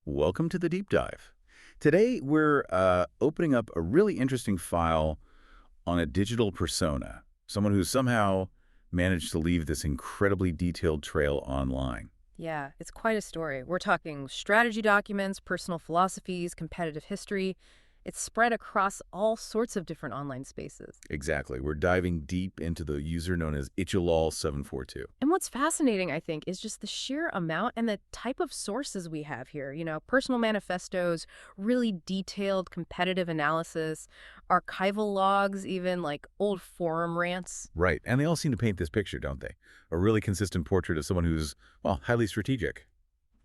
Welcome to the deep dive. Today, we're opening up a really interesting file on a digital persona, someone who's somehow managed to leave this incredibly detailed trail online. Yeah, it's quite a story. We're talking strategy documents, personal philosophies, competitive history. It's spread across all sorts of different online spaces. Exactly. We're diving deep into the user known as Itchylol742. And what's fascinating, I think, is just the sheer amount and the type of sources we have here. Personal manifestos, really detailed competitive analysis, archival logs, even like old forum rants. Right. And they all seem to paint this picture, don't they? A really consistent portrait of someone who's, well, highly strategic,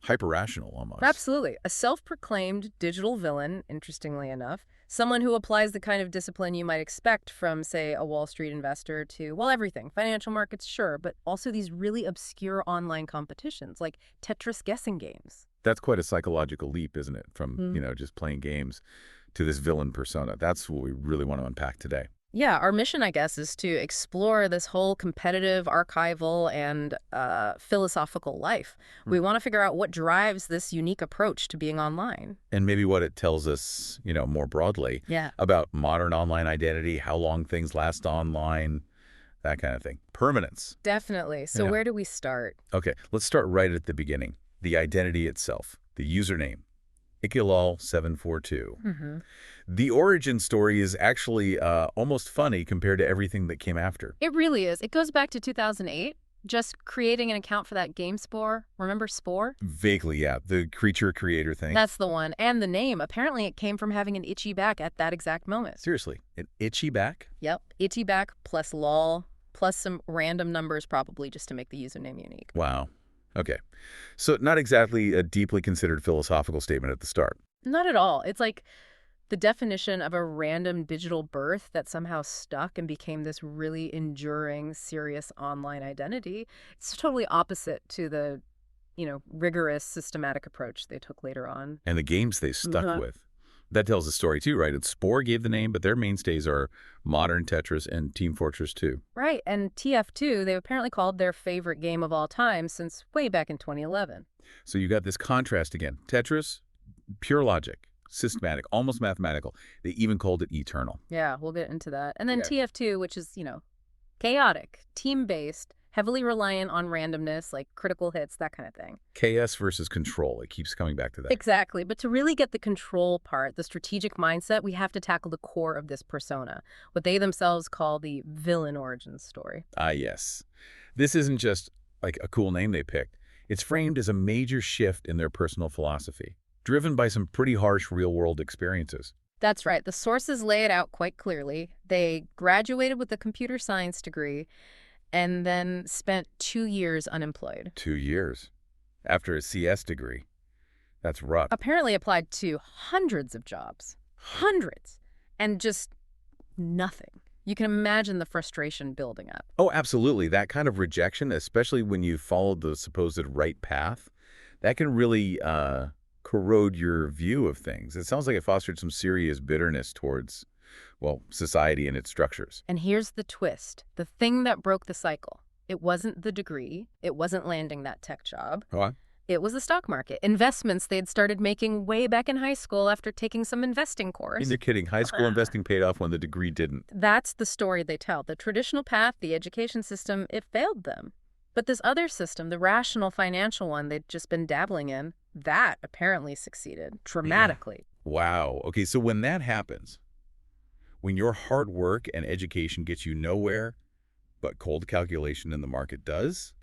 hyper-rational almost. Absolutely. A self-proclaimed digital villain, interestingly enough. Someone who applies the kind of discipline you might expect from, say, a Wall Street investor to, well, everything. Financial markets, sure, but also these really obscure online competitions like Tetris guessing games. That's quite a psychological leap, isn't it? From, Hmm. just playing games to this villain persona. That's what we really want to unpack today. Yeah, our mission, I guess, is to explore this whole competitive, archival, and philosophical life. Hmm. We want to figure out what drives this unique approach to being online. And maybe what it tells us, more broadly Yeah. about modern online identity, how long things last online, that kind of thing. Permanence. Definitely. So Yeah. where do we start? Okay, let's start right at the beginning. The identity itself, the username, Itchylol742. Hmm. The origin story is actually almost funny compared to everything that came after. It really is. It goes back to 2008, just creating an account for that game Spore. Remember Spore? Vaguely, yeah, the creature creator thing. That's the one. And the name, apparently it came from having an itchy back at that exact moment. Seriously, an itchy back? Yep, itchy back plus lol, plus some random numbers probably just to make the username unique. Wow. Okay. So not exactly a deeply considered philosophical statement at the start. Not at all. It's like the definition of a random digital birth that somehow stuck and became this really enduring, serious online identity. It's totally opposite to the, rigorous, systematic approach they took later on. And the games they stuck Uh-huh. with. That tells the story too, right? And Spore gave the name, but their mainstays are modern Tetris and Team Fortress 2. Right, and TF2, they've apparently called their favorite game of all time since way back in 2011. So you got this contrast again. Tetris, pure logic, systematic, almost mathematical. They even called it eternal. Yeah, we'll get into that. And then Yeah. TF2, which is, chaotic, team-based, heavily reliant on randomness, like critical hits, that kind of thing. KS versus control. It keeps coming back to that. Exactly. But to really get the control part, the strategic mindset, we have to tackle the core of this persona, what they themselves call the villain origin story. Ah, yes. This isn't just like a cool name they picked. It's framed as a major shift in their personal philosophy, driven by some pretty harsh real-world experiences. That's right. The sources lay it out quite clearly. They graduated with a computer science degree and then spent 2 years unemployed. 2 years. After a CS degree. That's rough. Apparently applied to hundreds of jobs. Hundreds. And just nothing. You can imagine the frustration building up. Oh, absolutely. That kind of rejection, especially when you followed the supposed right path, that can really corrode your view of things. It sounds like it fostered some serious bitterness towards, well, society and its structures. And here's the twist. The thing that broke the cycle. It wasn't the degree. It wasn't landing that tech job. What? It was the stock market. Investments they'd started making way back in high school after taking some investing course. You're kidding. High school investing paid off when the degree didn't. That's the story they tell. The traditional path, the education system, it failed them. But this other system, the rational financial one they'd just been dabbling in, that apparently succeeded dramatically. Wow. Okay, so when that happens, when your hard work and education gets you nowhere, but cold calculation in the market does,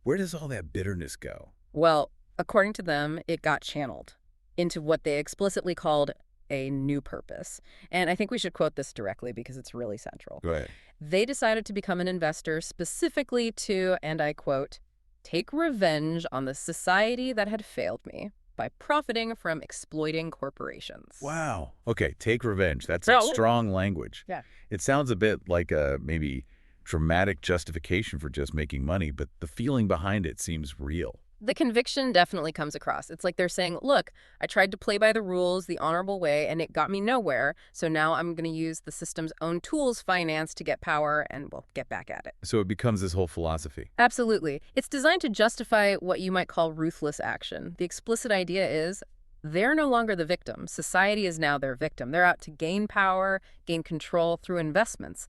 where does all that bitterness go? Well, according to them, it got channeled into what they explicitly called a new purpose. And I think we should quote this directly because it's really central. Go ahead. They decided to become an investor specifically to, and I quote, take revenge on the society that had failed me by profiting from exploiting corporations. Wow. Okay, take revenge. That's So- strong language. Yeah. It sounds a bit like a maybe dramatic justification for just making money, but the feeling behind it seems real. The conviction definitely comes across. It's like they're saying, look, I tried to play by the rules the honorable way, and it got me nowhere. So now I'm going to use the system's own tools, finance, to get power, and we'll get back at it. So it becomes this whole philosophy. Absolutely. It's designed to justify what you might call ruthless action. The explicit idea is they're no longer the victim. Society is now their victim. They're out to gain power, gain control through investments.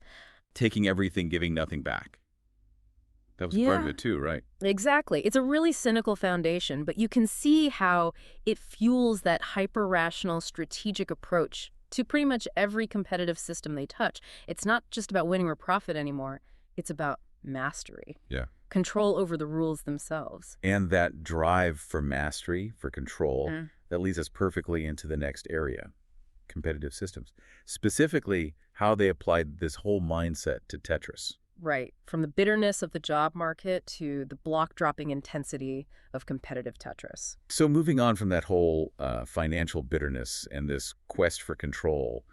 Taking everything, giving nothing back. That was part of it too, right? Exactly. It's a really cynical foundation, but you can see how it fuels that hyper-rational strategic approach to pretty much every competitive system they touch. It's not just about winning or profit anymore. It's about mastery. Yeah. Control over the rules themselves. And that drive for mastery, for control, that leads us perfectly into the next area, competitive systems. Specifically, how they applied this whole mindset to Tetris. Right. From the bitterness of the job market to the block-dropping intensity of competitive Tetris. So moving on from that whole financial bitterness and this quest for control,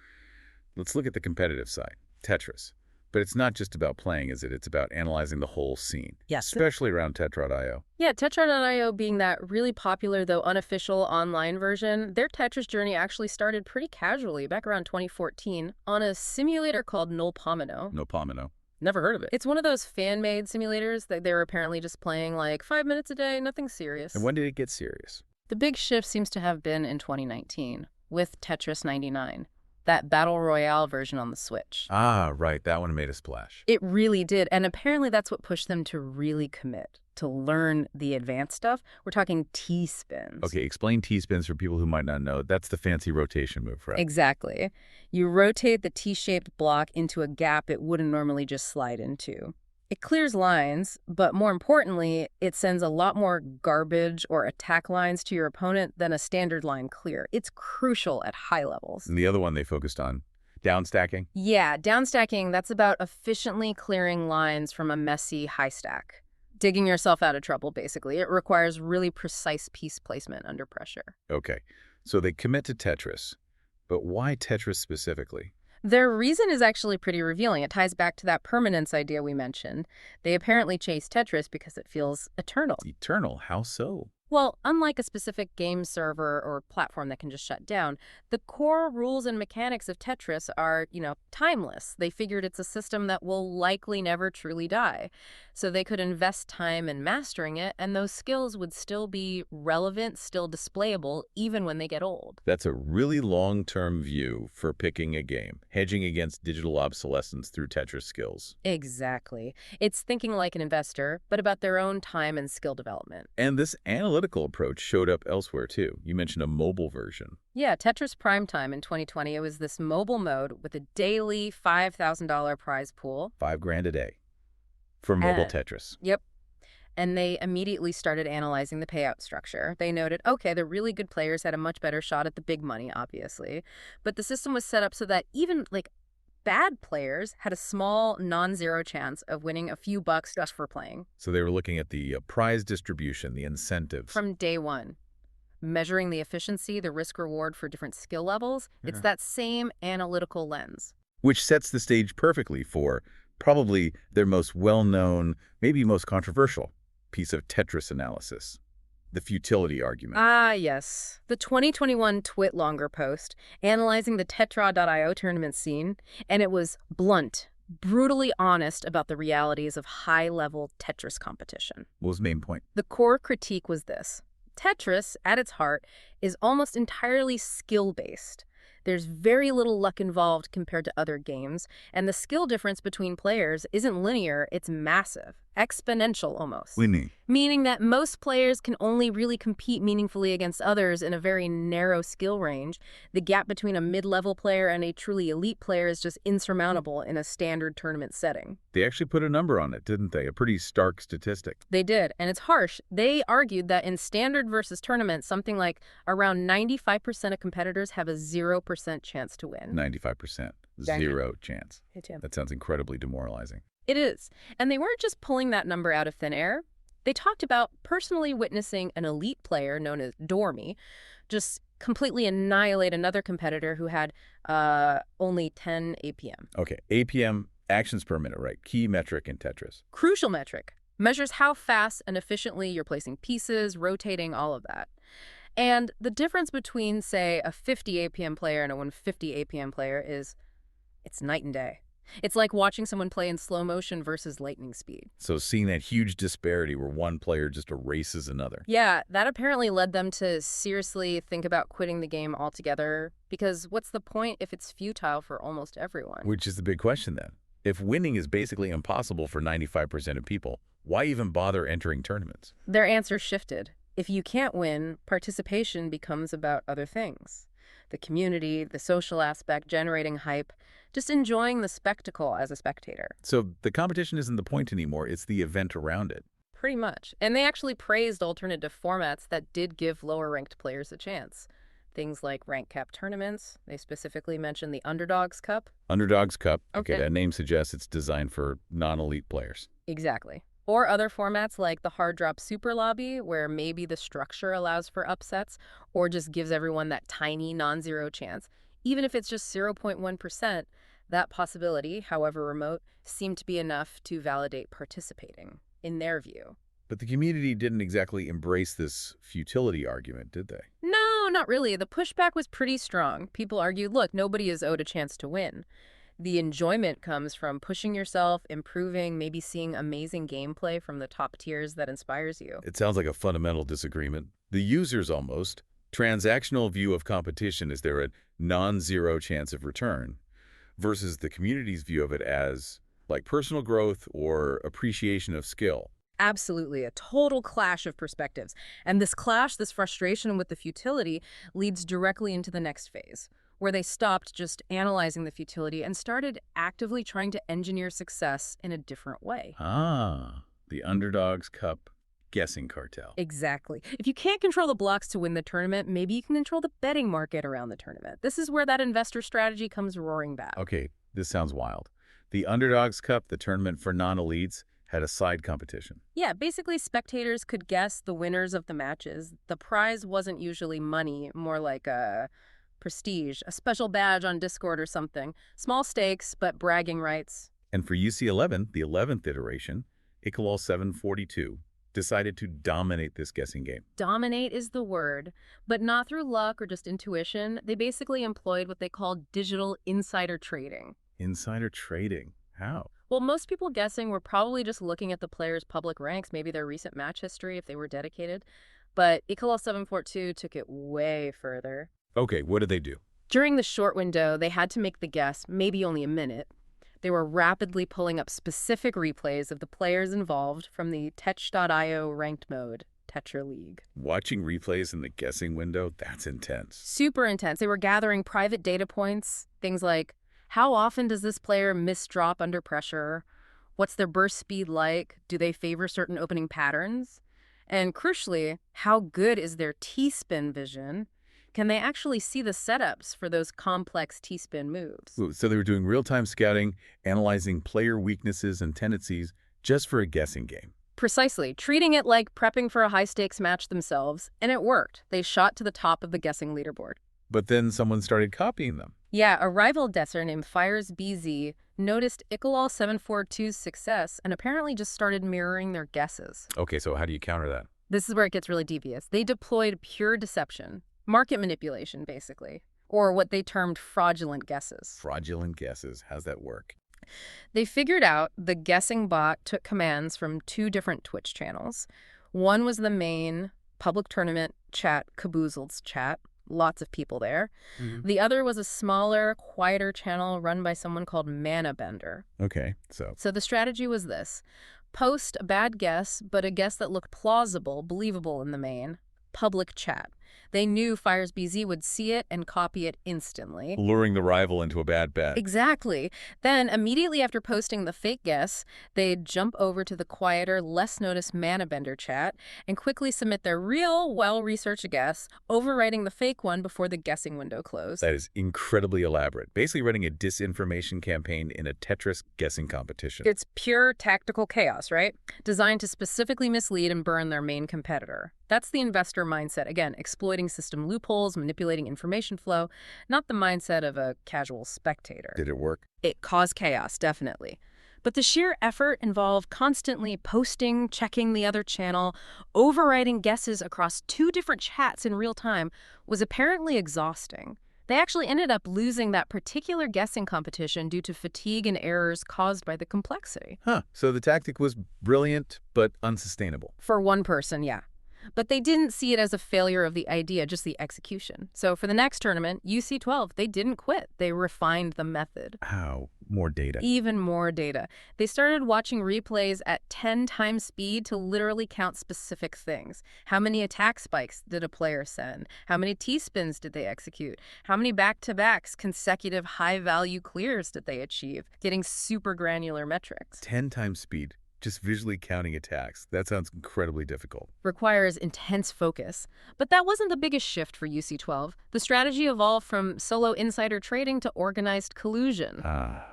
let's look at the competitive side, Tetris. But it's not just about playing, is it? It's about analyzing the whole scene. Yes. Especially around Tetra.io. Yeah, Tetra.io being that really popular, though unofficial, online version, their Tetris journey actually started pretty casually back around 2014 on a simulator called Nolpomino. Nolpomino. Never heard of it. It's one of those fan-made simulators that they were apparently just playing like 5 minutes a day, nothing serious. And when did it get serious? The big shift seems to have been in 2019 with Tetris 99, that Battle Royale version on the Switch. Ah, right. That one made a splash. It really did. And apparently that's what pushed them to really commit, to learn the advanced stuff. We're talking T-spins. Okay, explain T-spins for people who might not know. That's the fancy rotation move, right? Exactly. You rotate the T-shaped block into a gap it wouldn't normally just slide into. It clears lines, but more importantly, it sends a lot more garbage or attack lines to your opponent than a standard line clear. It's crucial at high levels. And the other one they focused on, downstacking? Yeah, downstacking, that's about efficiently clearing lines from a messy high stack. Digging yourself out of trouble, basically. It requires really precise piece placement under pressure. Okay, so they commit to Tetris. But why Tetris specifically? Their reason is actually pretty revealing. It ties back to that permanence idea we mentioned. They apparently chase Tetris because it feels eternal. Eternal? How so? Well, unlike a specific game server or platform that can just shut down, the core rules and mechanics of Tetris are, timeless. They figured it's a system that will likely never truly die. So they could invest time in mastering it, and those skills would still be relevant, still displayable, even when they get old. That's a really long-term view for picking a game, hedging against digital obsolescence through Tetris skills. Exactly. It's thinking like an investor, but about their own time and skill development. And this analytical approach showed up elsewhere, too. You mentioned a mobile version. Yeah, Tetris Primetime in 2020, it was this mobile mode with a daily $5,000 prize pool. $5,000 a day for mobile Tetris. Yep. And they immediately started analyzing the payout structure. They noted, okay, the really good players had a much better shot at the big money, obviously. But the system was set up so that even, bad players had a small, non-zero chance of winning a few bucks just for playing. So they were looking at the prize distribution, the incentives. From day one. Measuring the efficiency, the risk-reward for different skill levels, it's that same analytical lens. Which sets the stage perfectly for probably their most well-known, maybe most controversial piece of Tetris analysis, the futility argument. Ah, yes. The 2021 TwitLonger post analyzing the Tetra.io tournament scene, and it was blunt, brutally honest about the realities of high-level Tetris competition. What was the main point? The core critique was this. Tetris, at its heart, is almost entirely skill-based. There's very little luck involved compared to other games, and the skill difference between players isn't linear, it's massive, exponential almost. Linear. Meaning that most players can only really compete meaningfully against others in a very narrow skill range. The gap between a mid-level player and a truly elite player is just insurmountable in a standard tournament setting. They actually put a number on it, didn't they? A pretty stark statistic. They did, and it's harsh. They argued that in standard versus tournament, something like around 95% of competitors have a 0% chance to win. 95%. Zero chance. Hey, Tim. That sounds incredibly demoralizing. It is. And they weren't just pulling that number out of thin air. They talked about personally witnessing an elite player known as Dormy just completely annihilate another competitor who had only 10 APM. Okay, APM, actions per minute, right? Key metric in Tetris. Crucial metric. Measures how fast and efficiently you're placing pieces, rotating, all of that. And the difference between, say, a 50 APM player and a 150 APM player is it's night and day. It's like watching someone play in slow motion versus lightning speed. So seeing that huge disparity where one player just erases another. Yeah, that apparently led them to seriously think about quitting the game altogether, because what's the point if it's futile for almost everyone? Which is the big question then. If winning is basically impossible for 95% of people, why even bother entering tournaments? Their answer shifted. If you can't win, participation becomes about other things. The community, the social aspect, generating hype, just enjoying the spectacle as a spectator. So the competition isn't the point anymore, it's the event around it. Pretty much. And they actually praised alternative formats that did give lower-ranked players a chance. Things like rank cap tournaments. They specifically mentioned the Underdogs Cup. Underdogs Cup. Okay, Okay. that name suggests it's designed for non-elite players. Exactly. Or other formats like the hard drop super lobby, where maybe the structure allows for upsets or just gives everyone that tiny non-zero chance. Even if it's just 0.1%, that possibility, however remote, seemed to be enough to validate participating, in their view. But the community didn't exactly embrace this futility argument, did they? No, not really. The pushback was pretty strong. People argued, look, nobody is owed a chance to win. The enjoyment comes from pushing yourself, improving, maybe seeing amazing gameplay from the top tiers that inspires you. It sounds like a fundamental disagreement. The user's almost transactional view of competition is there a non-zero chance of return versus the community's view of it as like personal growth or appreciation of skill. Absolutely, a total clash of perspectives. And this clash, this frustration with the futility, leads directly into the next phase, where they stopped just analyzing the futility and started actively trying to engineer success in a different way. Ah, the Underdogs Cup guessing cartel. Exactly. If you can't control the blocks to win the tournament, maybe you can control the betting market around the tournament. This is where that investor strategy comes roaring back. Okay, this sounds wild. The Underdogs Cup, the tournament for non-elites, had a side competition. Yeah, basically spectators could guess the winners of the matches. The prize wasn't usually money, more like a prestige, a special badge on Discord or something. Small stakes, but bragging rights. And for UC11, the 11th iteration, Itchylol742 decided to dominate this guessing game. Dominate is the word, but not through luck or just intuition. They basically employed what they call digital insider trading. Insider trading. How? Well, most people guessing were probably just looking at the players' public ranks, maybe their recent match history if they were dedicated. But Itchylol742 took it way further. Okay, what did they do? During the short window, they had to make the guess, maybe only a minute. They were rapidly pulling up specific replays of the players involved from the Tech.io ranked mode, Tetra League. Watching replays in the guessing window, that's intense. Super intense. They were gathering private data points, things like, how often does this player misdrop under pressure? What's their burst speed like? Do they favor certain opening patterns? And crucially, how good is their T-spin vision? Can they actually see the setups for those complex T-spin moves? Ooh, so they were doing real-time scouting, analyzing player weaknesses and tendencies just for a guessing game. Precisely, treating it like prepping for a high-stakes match themselves. And it worked. They shot to the top of the guessing leaderboard. But then someone started copying them. Yeah, a rival guesser named FiresBZ noticed Itchylol742's success and apparently just started mirroring their guesses. Okay, so how do you counter that? This is where it gets really devious. They deployed pure deception, market manipulation, basically, or what they termed fraudulent guesses. Fraudulent guesses. How's that work? They figured out the guessing bot took commands from two different Twitch channels. One was the main public tournament chat, Caboozled's chat. Lots of people there. Mm-hmm. The other was a smaller, quieter channel run by someone called Manabender. Okay, so So the strategy was this. Post a bad guess, but a guess that looked plausible, believable in the main. Public chat. They knew FiresBZ would see it and copy it instantly. luring the rival into a bad bet. Exactly. Then, immediately after posting the fake guess, they'd jump over to the quieter, less noticed Manabender chat and quickly submit their real, well-researched guess, overwriting the fake one before the guessing window closed. That is incredibly elaborate. Basically running a disinformation campaign in a Tetris guessing competition. It's pure tactical chaos, right? Designed to specifically mislead and burn their main competitor. That's the investor mindset. Again, exploiting system loopholes, manipulating information flow, not the mindset of a casual spectator. Did it work? It caused chaos, definitely. But the sheer effort involved constantly posting, checking the other channel, overriding guesses across two different chats in real time was apparently exhausting. They actually ended up losing that particular guessing competition due to fatigue and errors caused by the complexity. Huh. So the tactic was brilliant, but unsustainable. For one person, yeah. But they didn't see it as a failure of the idea, just the execution. So for the next tournament, UC12, they didn't quit. They refined the method. How? More data. Even more data. They started watching replays at 10 times speed to literally count specific things. How many attack spikes did a player send? How many T-spins did they execute? How many back-to-backs, consecutive high-value clears did they achieve? Getting super granular metrics. 10 times speed. Just visually counting attacks. That sounds incredibly difficult. Requires intense focus. But that wasn't the biggest shift for UC12. The strategy evolved from solo insider trading to organized collusion. Ah,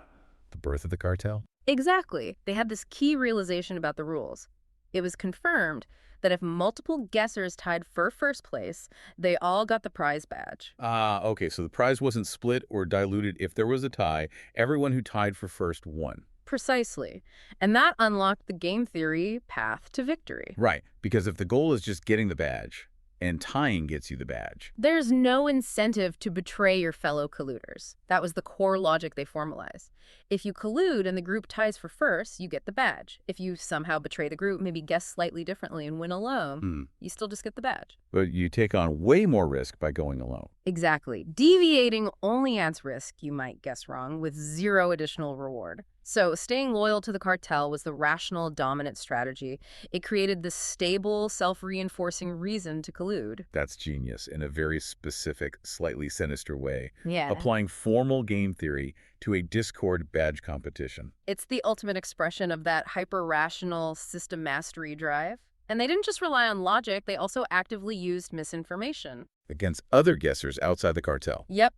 the birth of the cartel? Exactly. They had this key realization about the rules. It was confirmed that if multiple guessers tied for first place, they all got the prize badge. Ah, okay, so the prize wasn't split or diluted if there was a tie. Everyone who tied for first won. Precisely. And that unlocked the game theory path to victory. Right, because if the goal is just getting the badge, and tying gets you the badge. There's no incentive to betray your fellow colluders. That was the core logic they formalized. If you collude and the group ties for first, you get the badge. If you somehow betray the group, maybe guess slightly differently and win alone, you still just get the badge. But you take on way more risk by going alone. Exactly. Deviating only adds risk. You might guess wrong with zero additional reward. So staying loyal to the cartel was the rational, dominant strategy. It created this stable, self-reinforcing reason to collude. That's genius in a very specific, slightly sinister way. Yeah. Applying formal game theory to a Discord badge competition. It's the ultimate expression of that hyper-rational system mastery drive. And they didn't just rely on logic, they also actively used misinformation. Against other guessers outside the cartel. Yep.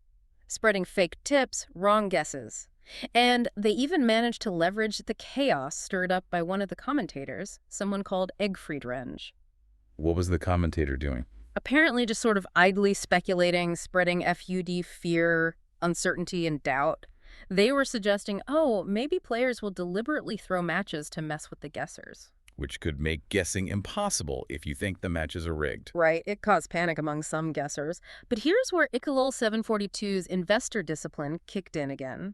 Spreading fake tips, wrong guesses. And they even managed to leverage the chaos stirred up by one of the commentators, someone called Eggfriedrenge. What was the commentator doing? Apparently just sort of idly speculating, spreading FUD fear, uncertainty, and doubt. They were suggesting, oh, maybe players will deliberately throw matches to mess with the guessers. Which could make guessing impossible if you think the matches are rigged. Right, it caused panic among some guessers. But here's where Itchylol742's investor discipline kicked in again.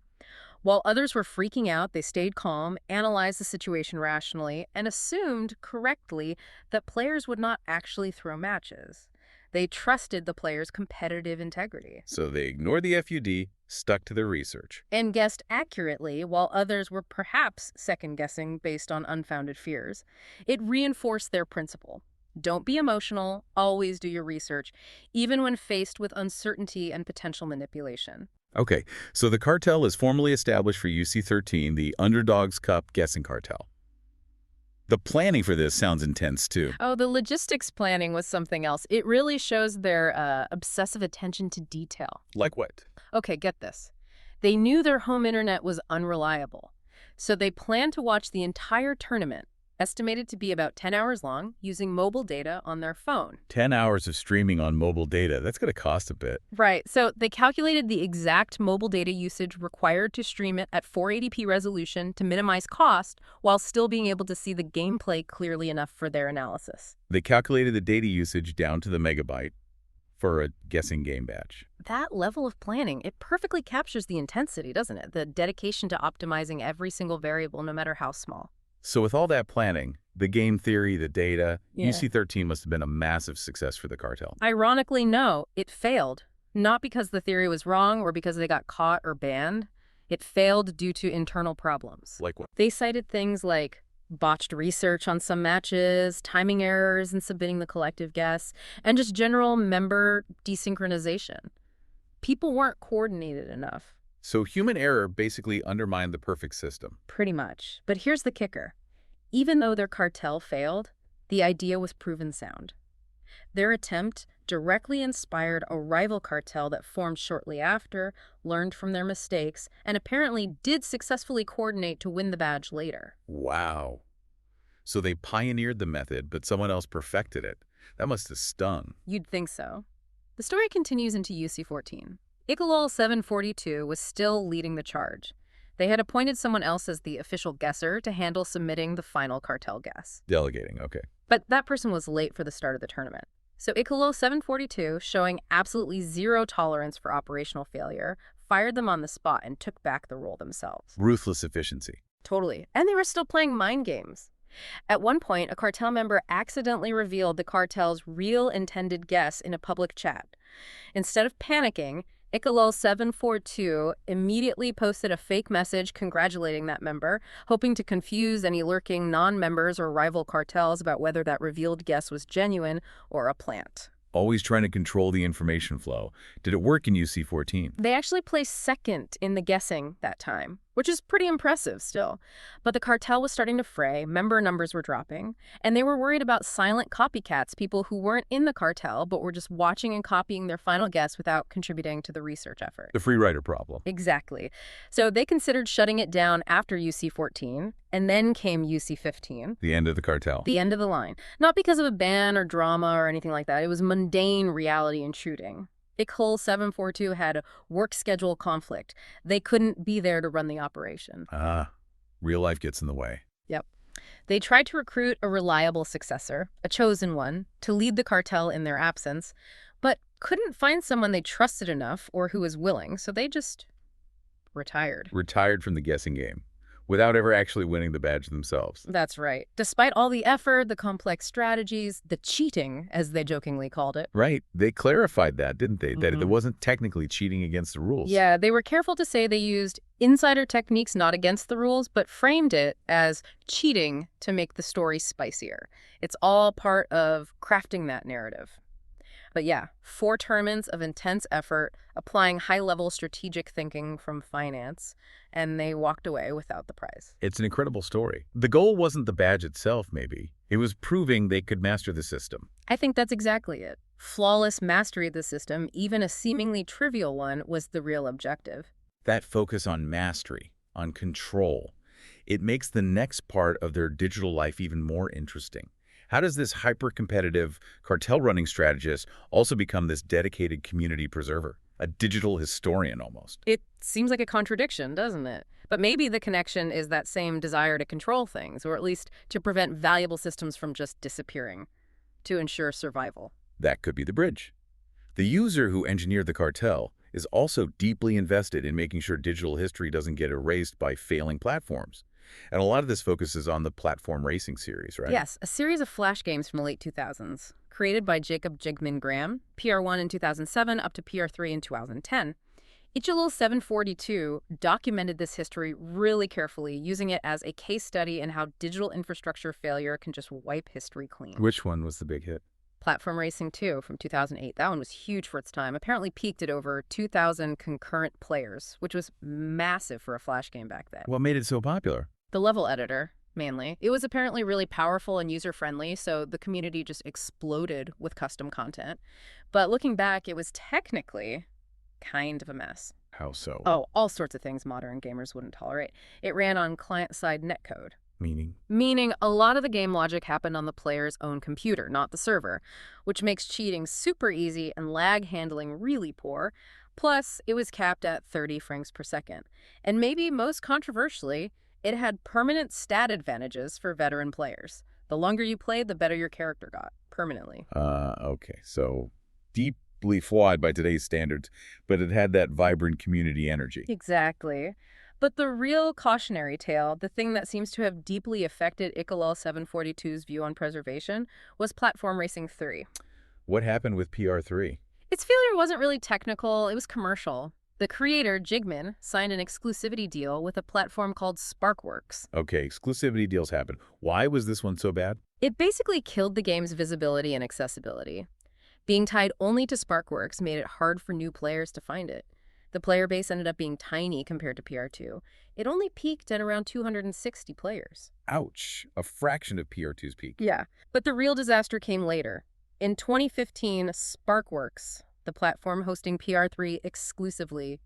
While others were freaking out, they stayed calm, analyzed the situation rationally, and assumed correctly that players would not actually throw matches. They trusted the players' competitive integrity. So they ignored the FUD, stuck to their research. And guessed accurately, while others were perhaps second-guessing based on unfounded fears. It reinforced their principle. Don't be emotional, always do your research, even when faced with uncertainty and potential manipulation. Okay, so the cartel is formally established for UC13, the Underdogs Cup guessing cartel. The planning for this sounds intense, too. Oh, the logistics planning was something else. It really shows their obsessive attention to detail. Like what? Okay, get this. They knew their home internet was unreliable, so they planned to watch the entire tournament, estimated to be about 10 hours long, using mobile data on their phone. 10 hours of streaming on mobile data. That's going to cost a bit. Right, so they calculated the exact mobile data usage required to stream it at 480p resolution to minimize cost while still being able to see the gameplay clearly enough for their analysis. They calculated the data usage down to the megabyte for a guessing game batch. That level of planning, it perfectly captures the intensity, doesn't it? The dedication to optimizing every single variable, no matter how small. So with all that planning, the game theory, the data, Yeah. UC13 must have been a massive success for the cartel. Ironically, no, it failed. Not because the theory was wrong or because they got caught or banned. It failed due to internal problems. Like what? They cited things like botched research on some matches, timing errors in submitting the collective guess, and just general member desynchronization. People weren't coordinated enough. So human error basically undermined the perfect system. Pretty much. But here's the kicker. Even though their cartel failed, the idea was proven sound. Their attempt directly inspired a rival cartel that formed shortly after, learned from their mistakes, and apparently did successfully coordinate to win the badge later. Wow. So they pioneered the method, but someone else perfected it. That must have stung. You'd think so. The story continues into UC14. Itchylol742 was still leading the charge. They had appointed someone else as the official guesser to handle submitting the final cartel guess. Delegating, okay. But that person was late for the start of the tournament. So Itchylol742, showing absolutely zero tolerance for operational failure, fired them on the spot and took back the role themselves. Ruthless efficiency. Totally. And they were still playing mind games. At one point, a cartel member accidentally revealed the cartel's real intended guess in a public chat. Instead of panicking, Itchylol742 immediately posted a fake message congratulating that member, hoping to confuse any lurking non-members or rival cartels about whether that revealed guess was genuine or a plant. Always trying to control the information flow. Did it work in UC14? They actually placed second in the guessing that time, which is pretty impressive still. But the cartel was starting to fray, member numbers were dropping, and they were worried about silent copycats, people who weren't in the cartel but were just watching and copying their final guess without contributing to the research effort. The free rider problem. Exactly. So they considered shutting it down after UC14, and then came UC15. The end of the cartel. The end of the line. Not because of a ban or drama or anything like that. It was mundane reality intruding. Itchylol742 had a work schedule conflict. They couldn't be there to run the operation. Real life gets in the way. Yep. They tried to recruit a reliable successor, a chosen one, to lead the cartel in their absence, but couldn't find someone they trusted enough or who was willing, so they just retired. Retired from the guessing game, without ever actually winning the badge themselves. That's right. Despite all the effort, the complex strategies, the cheating, as they jokingly called it. Right. They clarified that, didn't they? That it wasn't technically cheating against the rules. Yeah, they were careful to say they used insider techniques not against the rules, but framed it as cheating to make the story spicier. It's all part of crafting that narrative. But yeah, 4 tournaments of intense effort, applying high-level strategic thinking from finance, and they walked away without the prize. It's an incredible story. The goal wasn't the badge itself, maybe. It was proving they could master the system. I think that's exactly it. Flawless mastery of the system, even a seemingly trivial one, was the real objective. That focus on mastery, on control, it makes the next part of their digital life even more interesting. How does this hyper-competitive cartel-running strategist also become this dedicated community preserver? A digital historian, almost. It seems like a contradiction, doesn't it? But maybe the connection is that same desire to control things, or at least to prevent valuable systems from just disappearing, to ensure survival. That could be the bridge. The user who engineered the cartel is also deeply invested in making sure digital history doesn't get erased by failing platforms. And a lot of this focuses on the platform racing series, right? Yes, a series of flash games from the late 2000s, created by Jacob Jigman Graham, PR1 in 2007 up to PR3 in 2010. Itchylol742 documented this history really carefully, using it as a case study in how digital infrastructure failure can just wipe history clean. Which one was the big hit? Platform Racing 2 from 2008. That one was huge for its time. Apparently peaked at over 2,000 concurrent players, which was massive for a flash game back then. What made it so popular? The level editor, mainly. It was apparently really powerful and user-friendly, so the community just exploded with custom content. But looking back, it was technically kind of a mess. How so? Oh, all sorts of things modern gamers wouldn't tolerate. It ran on client-side netcode. Meaning? Meaning a lot of the game logic happened on the player's own computer, not the server, which makes cheating super easy and lag handling really poor. Plus, it was capped at 30 frames per second. And maybe most controversially, it had permanent stat advantages for veteran players. The longer you played, the better your character got, permanently. Okay. So deeply flawed by today's standards, but it had that vibrant community energy. Exactly. But the real cautionary tale, the thing that seems to have deeply affected Itchylol742's view on preservation, was Platform Racing 3. What happened with PR3? Its failure wasn't really technical, it was commercial. The creator, Jigman, signed an exclusivity deal with a platform called Sparkworks. Okay, exclusivity deals happen. Why was this one so bad? It basically killed the game's visibility and accessibility. Being tied only to Sparkworks made it hard for new players to find it. The player base ended up being tiny compared to PR2. It only peaked at around 260 players. Ouch, a fraction of PR2's peak. Yeah, but the real disaster came later. In 2015, Sparkworks, the platform hosting PR3 exclusively,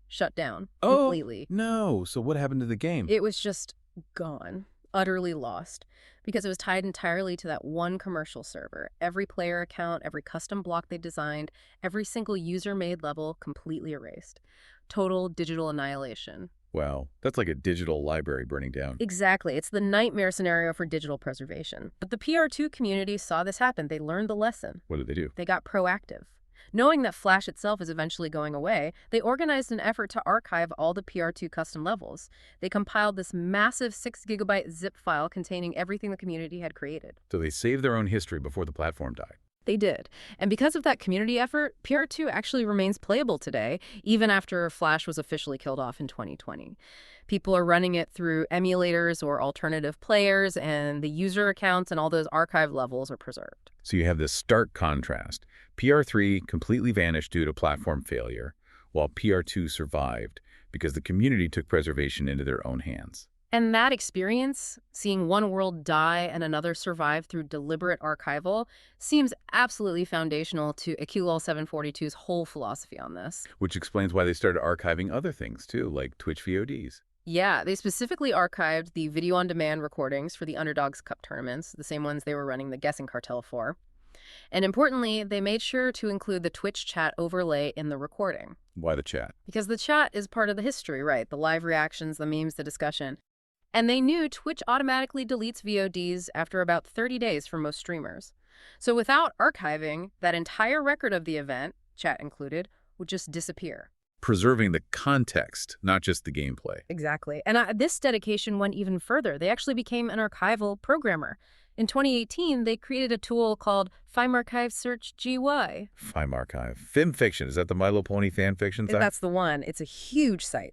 shut down completely. Oh, no. So what happened to the game? It was just gone, utterly lost, because it was tied entirely to that one commercial server. Every player account, every custom block they designed, every single user-made level completely erased. Total digital annihilation. Wow, that's like a digital library burning down. Exactly. It's the nightmare scenario for digital preservation. But the PR2 community saw this happen. They learned the lesson. What did they do? They got proactive. Knowing that Flash itself is eventually going away, they organized an effort to archive all the PR2 custom levels. They compiled this massive 6 GB zip file containing everything the community had created. So they saved their own history before the platform died. They did. And because of that community effort, PR2 actually remains playable today, even after Flash was officially killed off in 2020. People are running it through emulators or alternative players, and the user accounts and all those archive levels are preserved. So you have this stark contrast. PR3 completely vanished due to platform failure, while PR2 survived because the community took preservation into their own hands. And that experience, seeing one world die and another survive through deliberate archival, seems absolutely foundational to Itchylol742's whole philosophy on this. Which explains why they started archiving other things, too, like Twitch VODs. Yeah, they specifically archived the video-on-demand recordings for the Underdogs Cup tournaments, the same ones they were running the guessing cartel for. And importantly, they made sure to include the Twitch chat overlay in the recording. Why the chat? Because the chat is part of the history, right? The live reactions, the memes, the discussion. And they knew Twitch automatically deletes VODs after about 30 days for most streamers. So without archiving, that entire record of the event, chat included, would just disappear. Preserving the context, not just the gameplay. Exactly. And this dedication went even further. They actually became an archival programmer. In 2018, they created a tool called FIMArchive Search GY. FIMArchive. FimFiction. Is that the My Little Pony fan fiction site? That's the one. It's a huge site.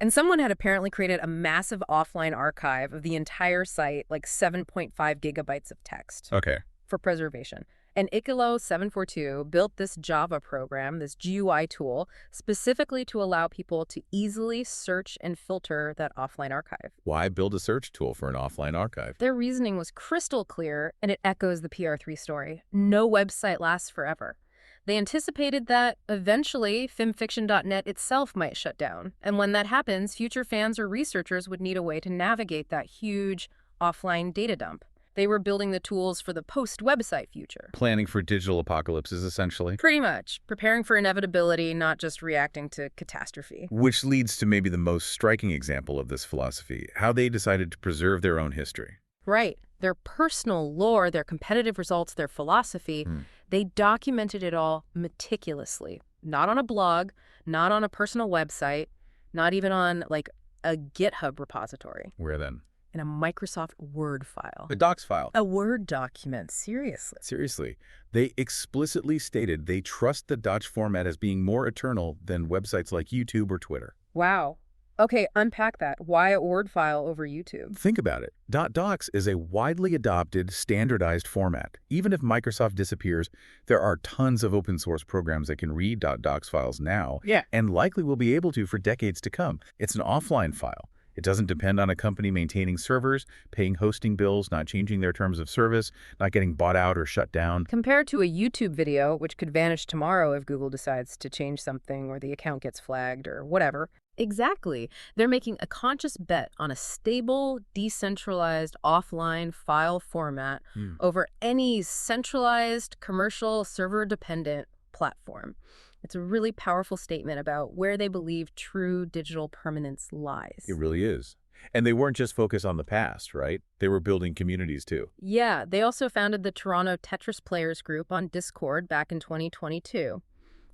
And someone had apparently created a massive offline archive of the entire site, like 7.5 gigabytes of text. Okay. For preservation. And Itchylol742 built this Java program, this GUI tool, specifically to allow people to easily search and filter that offline archive. Why build a search tool for an offline archive? Their reasoning was crystal clear, and it echoes the PR3 story. No website lasts forever. They anticipated that, eventually, FimFiction.net itself might shut down. And when that happens, future fans or researchers would need a way to navigate that huge offline data dump. They were building the tools for the post-website future. Planning for digital apocalypses, essentially. Pretty much. Preparing for inevitability, not just reacting to catastrophe. Which leads to maybe the most striking example of this philosophy, how they decided to preserve their own history. Right. Their personal lore, their competitive results, their philosophy, they documented it all meticulously. Not on a blog, not on a personal website, not even on, like, a GitHub repository. Where then? In a Microsoft Word file. A docs file. A Word document, seriously. Seriously. They explicitly stated they trust the Dutch format as being more eternal than websites like YouTube or Twitter. Wow. Okay, unpack that. Why a Word file over YouTube? Think about it. .docs is a widely adopted, standardized format. Even if Microsoft disappears, there are tons of open source programs that can read .docs files now, and likely will be able to for decades to come. It's an offline file. It doesn't depend on a company maintaining servers, paying hosting bills, not changing their terms of service, not getting bought out or shut down. Compared to a YouTube video, which could vanish tomorrow if Google decides to change something or the account gets flagged or whatever. Exactly. They're making a conscious bet on a stable, decentralized, offline file format over any centralized, commercial, server-dependent platform. It's a really powerful statement about where they believe true digital permanence lies. It really is. And they weren't just focused on the past, right? They were building communities too. Yeah, they also founded the Toronto Tetris Players Group on Discord back in 2022.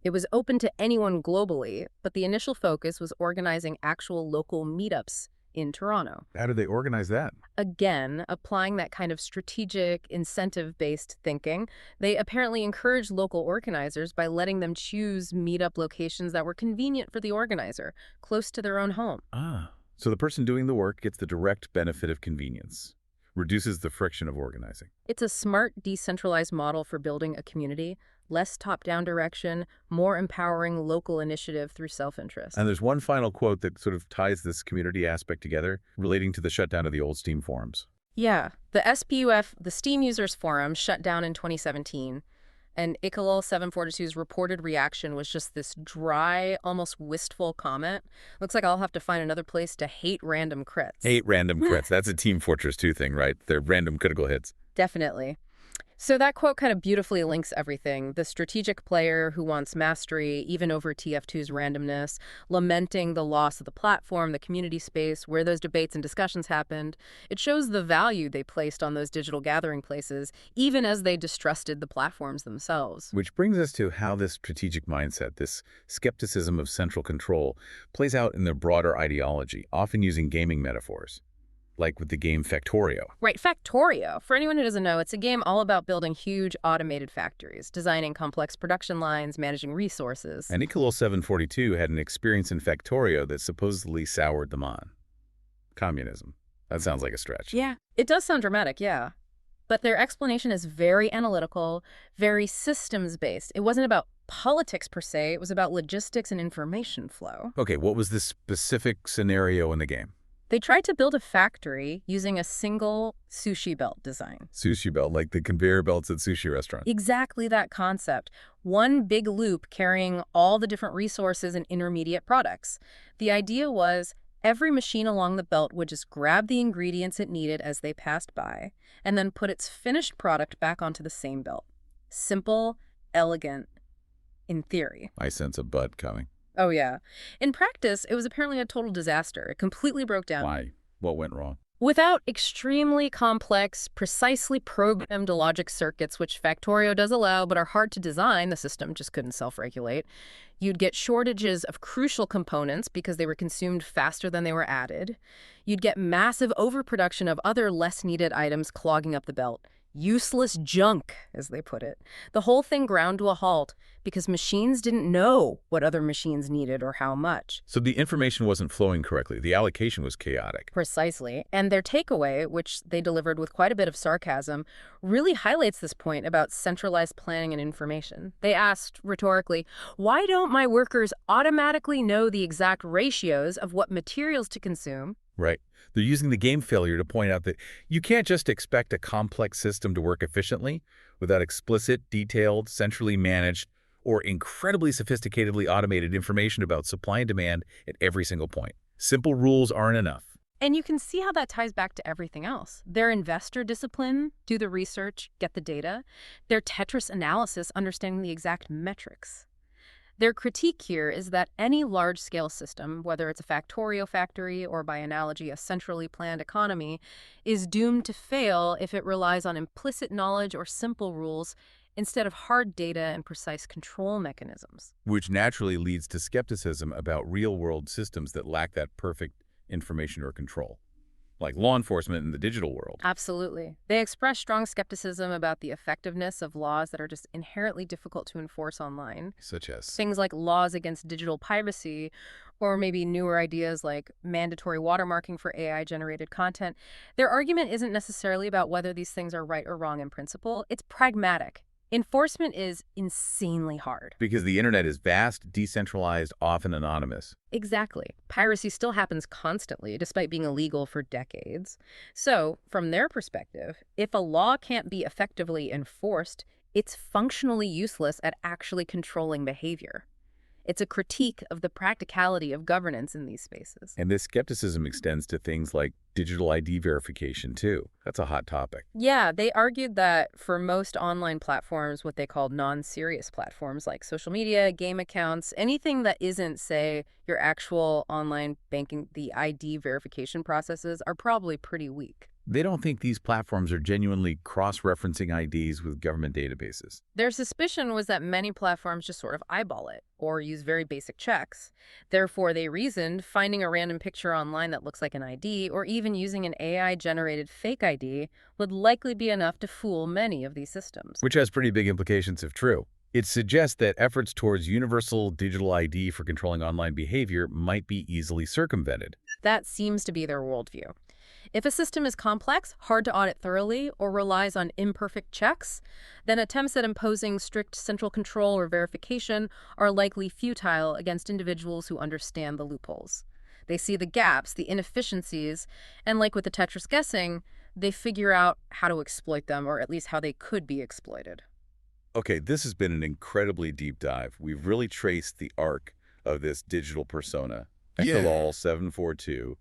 It was open to anyone globally, but the initial focus was organizing actual local meetups in Toronto. How did they organize that? Again, applying that kind of strategic, incentive-based thinking, they apparently encouraged local organizers by letting them choose meetup locations that were convenient for the organizer, close to their own home. So the person doing the work gets the direct benefit of convenience, reduces the friction of organizing. It's a smart, decentralized model for building a community, less top-down direction, more empowering local initiative through self-interest. And there's one final quote that sort of ties this community aspect together, relating to the shutdown of the old Steam forums. Yeah, the SPUF, the Steam Users Forum, shut down in 2017, and Itchylol742's reported reaction was just this dry, almost wistful comment. Looks like I'll have to find another place to hate random crits. Hate random crits. That's a Team Fortress 2 thing, right? They're random critical hits. Definitely. So that quote kind of beautifully links everything. The strategic player who wants mastery, even over TF2's randomness, lamenting the loss of the platform, the community space, where those debates and discussions happened. It shows the value they placed on those digital gathering places, even as they distrusted the platforms themselves. Which brings us to how this strategic mindset, this skepticism of central control, plays out in their broader ideology, often using gaming metaphors, like with the game Factorio. Right, Factorio. For anyone who doesn't know, it's a game all about building huge automated factories, designing complex production lines, managing resources. And Itchylol742 had an experience in Factorio that supposedly soured them on. Communism. That sounds like a stretch. Yeah. It does sound dramatic, yeah. But their explanation is very analytical, very systems-based. It wasn't about politics per se, it was about logistics and information flow. Okay, what was this specific scenario in the game? They tried to build a factory using a single sushi belt design. Sushi belt, like the conveyor belts at sushi restaurants. Exactly that concept. One big loop carrying all the different resources and intermediate products. The idea was every machine along the belt would just grab the ingredients it needed as they passed by, and then put its finished product back onto the same belt. Simple, elegant, in theory. I sense a bud coming. Oh, yeah. In practice, it was apparently a total disaster. It completely broke down. Why? What went wrong? Without extremely complex, precisely programmed logic circuits, which Factorio does allow but are hard to design, the system just couldn't self-regulate, you'd get shortages of crucial components because they were consumed faster than they were added. You'd get massive overproduction of other less needed items clogging up the belt. Useless junk, as they put it. The whole thing ground to a halt because machines didn't know what other machines needed or how much. So the information wasn't flowing correctly. The allocation was chaotic. Precisely. And their takeaway, which they delivered with quite a bit of sarcasm, really highlights this point about centralized planning and information. They asked, rhetorically, why don't my workers automatically know the exact ratios of what materials to consume? Right. They're using the game failure to point out that you can't just expect a complex system to work efficiently without explicit, detailed, centrally managed, or incredibly sophisticatedly automated information about supply and demand at every single point. Simple rules aren't enough. And you can see how that ties back to everything else. Their investor discipline, do the research, get the data. Their Tetris analysis, understanding the exact metrics. Their critique here is that any large-scale system, whether it's a Factorio factory or by analogy a centrally planned economy, is doomed to fail if it relies on implicit knowledge or simple rules instead of hard data and precise control mechanisms. Which naturally leads to skepticism about real-world systems that lack that perfect information or control, like law enforcement in the digital world. Absolutely. They express strong skepticism about the effectiveness of laws that are just inherently difficult to enforce online. Such as? Things like laws against digital piracy, or maybe newer ideas like mandatory watermarking for AI-generated content. Their argument isn't necessarily about whether these things are right or wrong in principle. It's pragmatic. Enforcement is insanely hard. Because the internet is vast, decentralized, often anonymous. Exactly. Piracy still happens constantly, despite being illegal for decades. So, from their perspective, if a law can't be effectively enforced, it's functionally useless at actually controlling behavior. It's a critique of the practicality of governance in these spaces. And this skepticism extends to things like digital ID verification, too. That's a hot topic. Yeah, they argued that for most online platforms, what they called non-serious platforms like social media, game accounts, anything that isn't, say, your actual online banking, the ID verification processes are probably pretty weak. They don't think these platforms are genuinely cross-referencing IDs with government databases. Their suspicion was that many platforms just sort of eyeball it or use very basic checks. Therefore, they reasoned finding a random picture online that looks like an ID or even using an AI-generated fake ID would likely be enough to fool many of these systems. Which has pretty big implications if true. It suggests that efforts towards universal digital ID for controlling online behavior might be easily circumvented. That seems to be their worldview. If a system is complex, hard to audit thoroughly, or relies on imperfect checks, then attempts at imposing strict central control or verification are likely futile against individuals who understand the loopholes. They see the gaps, the inefficiencies, and like with the Tetris guessing, they figure out how to exploit them, or at least how they could be exploited. Okay, this has been an incredibly deep dive. We've really traced the arc of this digital persona, Yeah. Itchylol742,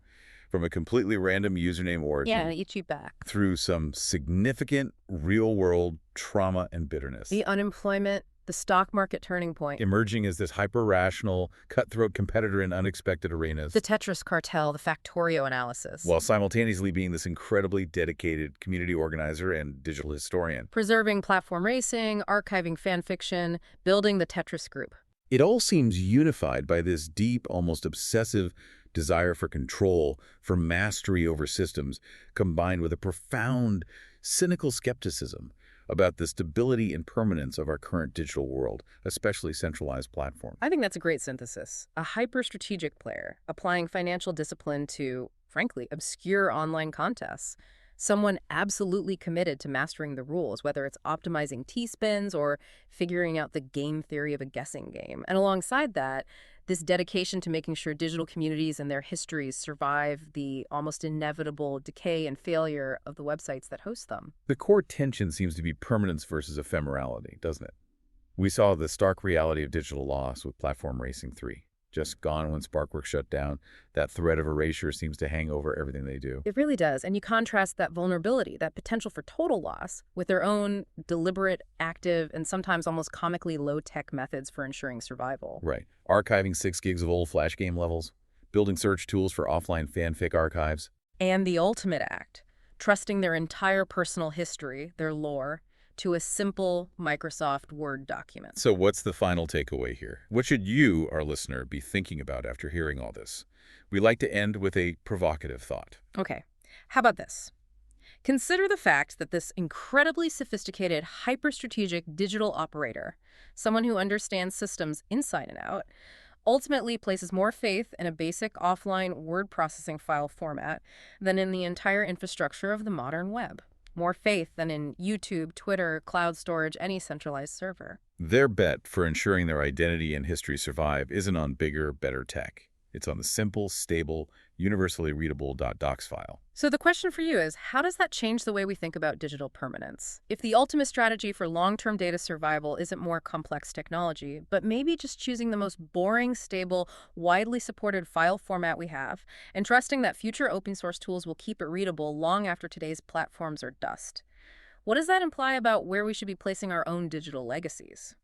from a completely random username Yeah, origin eat you back. through some significant real-world trauma and bitterness, The unemployment, the stock market turning point, emerging as this hyper-rational, cutthroat competitor in unexpected the arenas, Tetris cartel, the Factorio analysis, while simultaneously being this incredibly dedicated community organizer and digital historian. preserving platform racing, archiving fan fiction, building the Tetris group. It all seems unified by this deep, almost obsessive desire for control, for mastery over systems, combined with a profound, cynical skepticism about the stability and permanence of our current digital world, especially centralized platforms. I think that's a great synthesis. A hyper-strategic player, applying financial discipline to, frankly, obscure online contests. Someone absolutely committed to mastering the rules, whether it's optimizing T-spins or figuring out the game theory of a guessing game. And alongside that, this dedication to making sure digital communities and their histories survive the almost inevitable decay and failure of the websites that host them. The core tension seems to be permanence versus ephemerality, doesn't it? We saw the stark reality of digital loss with Platform Racing 3. Just gone when Sparkworks shut down. That threat of erasure seems to hang over everything they do. It really does. And you contrast that vulnerability, that potential for total loss, with their own deliberate, active, and sometimes almost comically low-tech methods for ensuring survival. Right. Archiving 6 gigs of old Flash game levels, building search tools for offline fanfic archives. And the ultimate act, trusting their entire personal history, their lore, to a simple Microsoft Word document. So what's the final takeaway here? What should you, our listener, be thinking about after hearing all this? We like to end with a provocative thought. Okay, how about this? Consider the fact that this incredibly sophisticated, hyper-strategic digital operator, someone who understands systems inside and out, ultimately places more faith in a basic offline word processing file format than in the entire infrastructure of the modern web. More faith than in YouTube, Twitter, cloud storage, any centralized server. Their bet for ensuring their identity and history survive isn't on bigger, better tech. It's on the simple, stable, universally readable .docs file. So the question for you is, how does that change the way we think about digital permanence? If the ultimate strategy for long-term data survival isn't more complex technology, but maybe just choosing the most boring, stable, widely supported file format we have, and trusting that future open source tools will keep it readable long after today's platforms are dust. What does that imply about where we should be placing our own digital legacies?